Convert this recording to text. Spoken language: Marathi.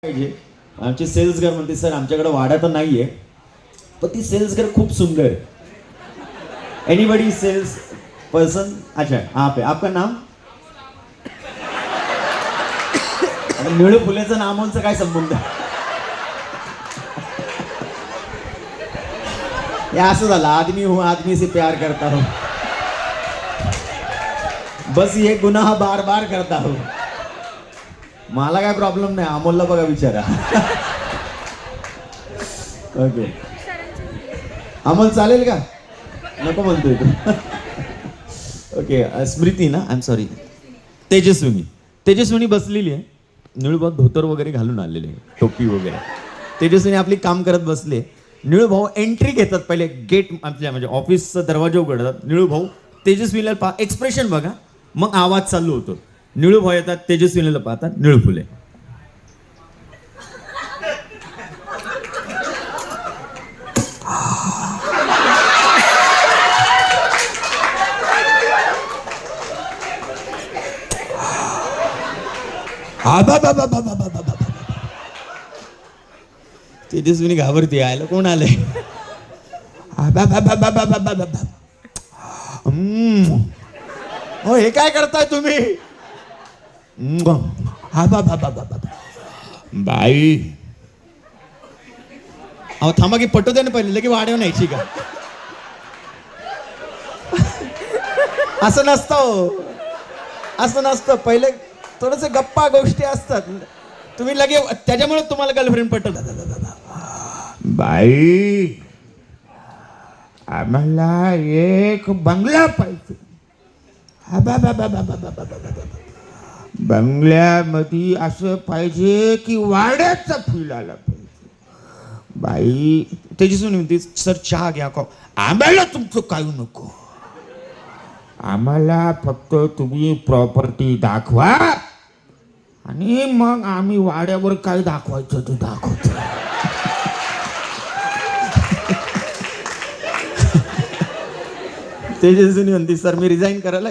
पाहिजे. आमचे सेल्स गर्ल म्हणते सर आमच्याकडे वाडा तर नाहीये पण ती सेल्स गर्ल खूप सुंदर है. Anybody sales person? अच्छा आप है. आपका नाम? निळू फुलेचं नामोंचं काय संबंध? हे असं झालं, आदमी हूं आदमी से प्यार करता हूं, बस ये गुनाह बार बार करता हूं. मला काय प्रॉब्लेम नाही, अमोलला बघा विचारा. ओके अमोल चालेल का? नको म्हणतोय तू. ओके स्मृती ना, आय एम सॉरी, तेजस्विनी बसलेली आहे. निळूभाऊ धोतर वगैरे घालून आलेले, टोपी वगैरे. तेजस्विनी आपली काम करत बसले. निळूभाऊ एंट्री घेतात, पहिले गेट आपल्या म्हणजे ऑफिसचा दरवाजा उघडतात. निळूभाऊ तेजस्विनीला एक्सप्रेशन बघा, मग आवाज चालू होतो. निळूभाऊ येतात, तेजस्विनीला पाहतात, निळू फुले. तेजस्विनी घाबरते, आयला कोण आलंय? हो हे काय करताय तुम्ही? बाई अहो थांबा की पटू दे ना, पहिले लगे वाढव न्यायची का? असं नसतं, असं नसतं. पहिले थोडस गप्पा गोष्टी असतात. तुम्ही लगे त्याच्यामुळे तुम्हाला गर्लफ्रेंड पटत. बाई आम्हाला एक बंगला पाहिजे. बंगल्यामध्ये असं पाहिजे की वाड्याचा फील आला पाहिजे. बाई तेजस्विनी म्हणते सर चहा घ्या का? आम्हाला तुमचं काही नको, आम्हाला फक्त तुम्ही प्रॉपर्टी दाखवा आणि मग आम्ही वाड्यावर काय दाखवायचं ते दाखवतो. तेजस्विनी म्हणते सर मी रिझाईन करायला